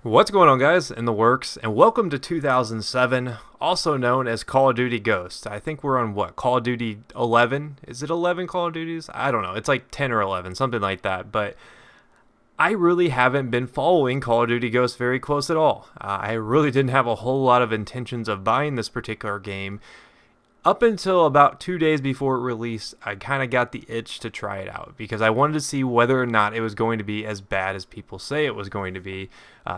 What's going on, guys, in the works, and welcome to 2007, also known as Call of Duty Ghost. I think we're on what, Call of Duty 11? Is it 11 Call of Duties? I don't know. It's like 10 or 11, something like that. But I really haven't been following Call of Duty Ghost very close at all. I really didn't have a whole lot of intentions of buying this particular game. Up until about 2 days before it released, I kind of got the itch to try it out because I wanted to see whether or not it was going to be as bad as people say it was going to be.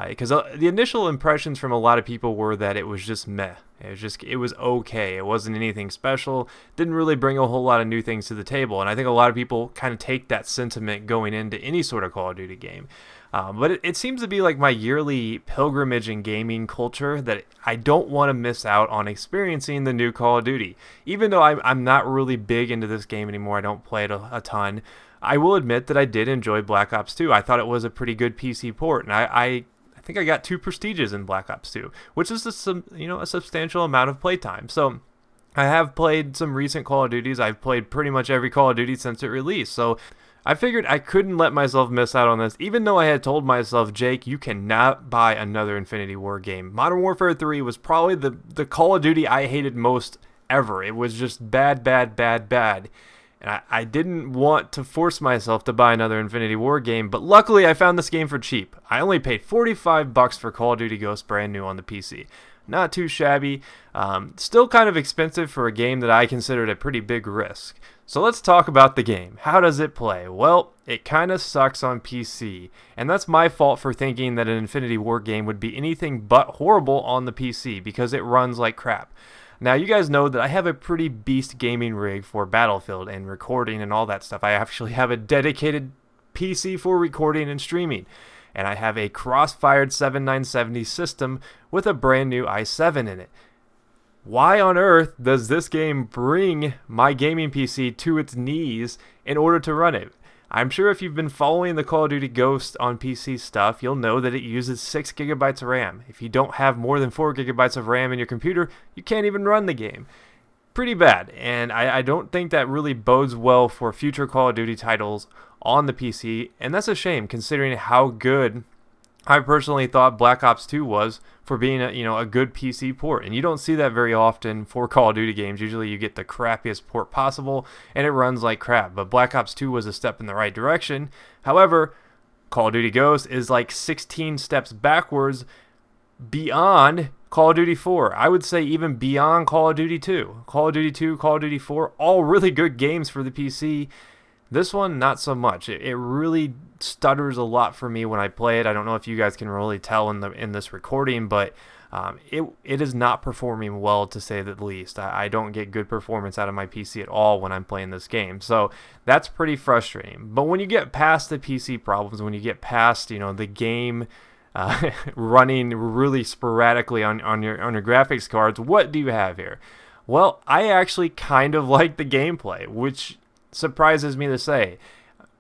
Because the initial impressions from a lot of people were that it was just meh. It was okay. It wasn't anything special. Didn't really bring a whole lot of new things to the table. And I think a lot of people kind of take that sentiment going into any sort of Call of Duty game. But it seems to be like my yearly pilgrimage in gaming culture that I don't want to miss out on experiencing the new Call of Duty. Even though I'm not really big into this game anymore, I don't play it a ton. I will admit that I did enjoy Black Ops 2. I thought it was a pretty good PC port, and I think I got 2 prestiges in Black Ops 2, which is a substantial amount of playtime. So I have played some recent Call of Duties. I've played pretty much every Call of Duty since it released. So I figured I couldn't let myself miss out on this, even though I had told myself, Jake, you cannot buy another Infinity War game. Modern Warfare 3 was probably the Call of Duty I hated most ever. It was just bad, bad, bad, bad. And I didn't want to force myself to buy another Infinity War game, but luckily I found this game for cheap. I only paid $45 for Call of Duty Ghost brand new on the PC. Not too shabby. Still kind of expensive for a game that I considered a pretty big risk. So let's talk about the game. How does it play? Well, it kind of sucks on PC, and that's my fault for thinking that an Infinity War game would be anything but horrible on the PC because it runs like crap. Now, you guys know that I have a pretty beast gaming rig for Battlefield and recording and all that stuff. I actually have a dedicated PC for recording and streaming. And I have a cross-fired 7970 system with a brand new i7 in it. Why on earth does this game bring my gaming PC to its knees in order to run it? I'm sure if you've been following the Call of Duty Ghost on PC stuff, you'll know that it uses 6 gigabytes of RAM. If you don't have more than 4 gigabytes of RAM in your computer, you can't even run the game. Pretty bad, and I don't think that really bodes well for future Call of Duty titles on the PC, and that's a shame considering how good I personally thought Black Ops 2 was for being a good PC port. And you don't see that very often for Call of Duty games. Usually you get the crappiest port possible and it runs like crap. But Black Ops 2 was a step in the right direction. However, Call of Duty Ghost is like 16 steps backwards beyond Call of Duty 4. I would say even beyond Call of Duty 2. Call of Duty 2, Call of Duty 4, all really good games for the PC. This one, not so much. It really stutters a lot for me when I play it. I don't know if you guys can really tell in this recording, but it is not performing well, to say the least. I don't get good performance out of my PC at all when I'm playing this game. So that's pretty frustrating. But when you get past the PC problems, when you get past the game running really sporadically on your graphics cards, what do you have here? Well, I actually kind of like the gameplay, which surprises me to say.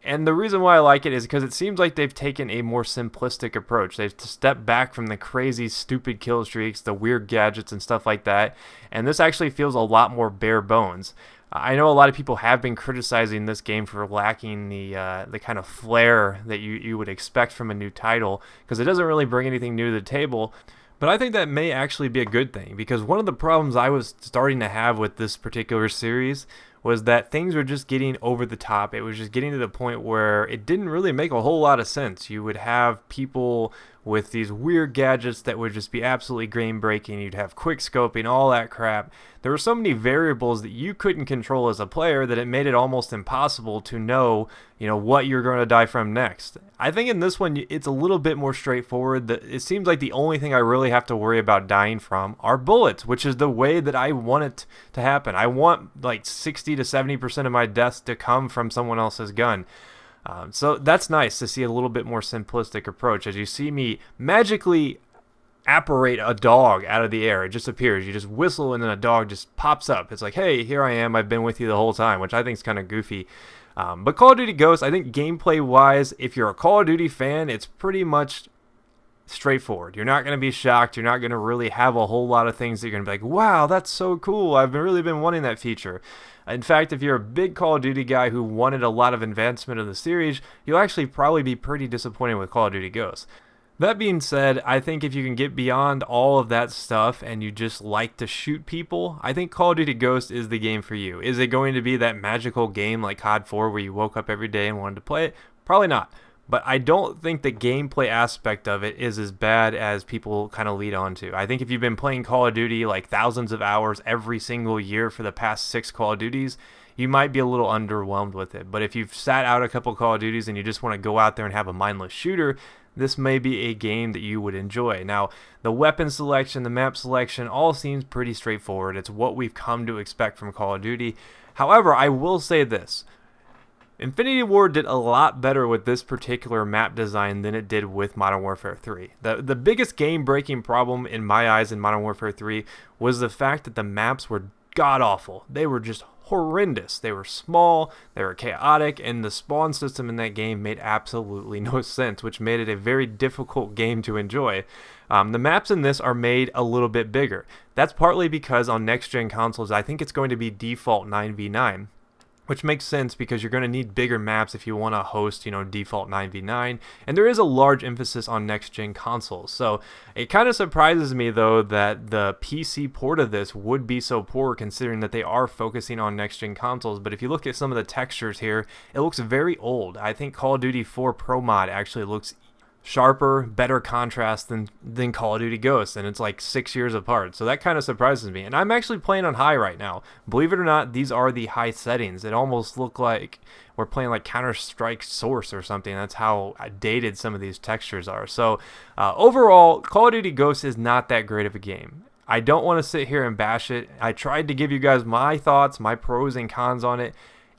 And the reason why I like it is because it seems like they've taken a more simplistic approach. They've stepped back from the crazy, stupid kill streaks, the weird gadgets and stuff like that. And this actually feels a lot more bare bones. I know a lot of people have been criticizing this game for lacking the kind of flair that you would expect from a new title, because it doesn't really bring anything new to the table. But I think that may actually be a good thing, because one of the problems I was starting to have with this particular series was that things were just getting over the top. It was just getting to the point where it didn't really make a whole lot of sense. You would have people with these weird gadgets that would just be absolutely game-breaking. You'd have quick scoping, all that crap. There were so many variables that you couldn't control as a player that it made it almost impossible to know, what you're going to die from next. I think in this one, it's a little bit more straightforward. It seems like the only thing I really have to worry about dying from are bullets, which is the way that I want it to happen. I want like 60 to 70% of my deaths to come from someone else's gun. So that's nice to see a little bit more simplistic approach. As you see me magically apparate a dog out of the air. It just appears. You just whistle and then a dog just pops up. It's like, hey, here I am. I've been with you the whole time, which I think is kind of goofy. But Call of Duty Ghost, I think gameplay-wise, if you're a Call of Duty fan, it's pretty much straightforward. You're not going to be shocked. You're not going to really have a whole lot of things that you're going to be like, wow, that's so cool. I've really been wanting that feature. In fact, if you're a big Call of Duty guy who wanted a lot of advancement of the series, you'll actually probably be pretty disappointed with Call of Duty Ghost. That being said, I think if you can get beyond all of that stuff and you just like to shoot people, I think Call of Duty Ghosts is the game for you. Is it going to be that magical game like COD 4 where you woke up every day and wanted to play it? Probably not. But I don't think the gameplay aspect of it is as bad as people kind of lead on to. I think if you've been playing Call of Duty like thousands of hours every single year for the past 6 Call of Duties, you might be a little underwhelmed with it. But if you've sat out a couple Call of Duties and you just want to go out there and have a mindless shooter, this may be a game that you would enjoy. Now, the weapon selection, the map selection, all seems pretty straightforward. It's what we've come to expect from Call of Duty. However, I will say this. Infinity Ward did a lot better with this particular map design than it did with Modern Warfare 3. The biggest game-breaking problem in my eyes in Modern Warfare 3 was the fact that the maps were god-awful. They were just horrendous. They were small, they were chaotic, and the spawn system in that game made absolutely no sense, which made it a very difficult game to enjoy. The maps in this are made a little bit bigger. That's partly because on next-gen consoles, I think it's going to be default 9v9. Which makes sense because you're going to need bigger maps if you want to host, default 9v9. And there is a large emphasis on next-gen consoles. So it kind of surprises me, though, that the PC port of this would be so poor considering that they are focusing on next-gen consoles. But if you look at some of the textures here, it looks very old. I think Call of Duty 4 Pro Mod actually looks sharper, better contrast than Call of Duty Ghosts, and it's like 6 years apart. So that kind of surprises me. And I'm actually playing on high right now. Believe it or not, these are the high settings. It almost look like we're playing like Counter-Strike Source or something. That's how dated some of these textures are. So overall, Call of Duty Ghosts is not that great of a game. I don't want to sit here and bash it. I tried to give you guys my thoughts, my pros and cons on it.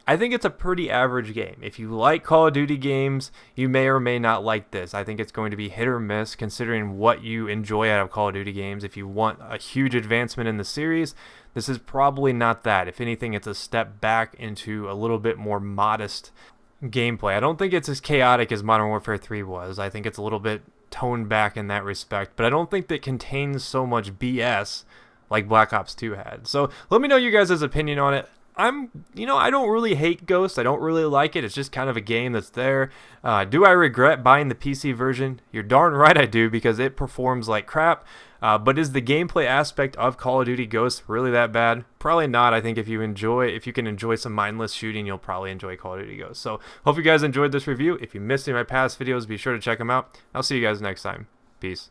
I think it's a pretty average game. If you like Call of Duty games, you may or may not like this. I think it's going to be hit or miss considering what you enjoy out of Call of Duty games. If you want a huge advancement in the series, this is probably not that. If anything, it's a step back into a little bit more modest gameplay. I don't think it's as chaotic as Modern Warfare 3 was. I think it's a little bit toned back in that respect, but I don't think that it contains so much BS like Black Ops 2 had. So let me know you guys' opinion on it. I don't really hate Ghost. I don't really like it. It's just kind of a game that's there. Do I regret buying the PC version? You're darn right I do because it performs like crap. But is the gameplay aspect of Call of Duty Ghosts really that bad? Probably not. I think if you can enjoy some mindless shooting, you'll probably enjoy Call of Duty Ghosts. So hope you guys enjoyed this review. If you missed any of my past videos, be sure to check them out. I'll see you guys next time. Peace.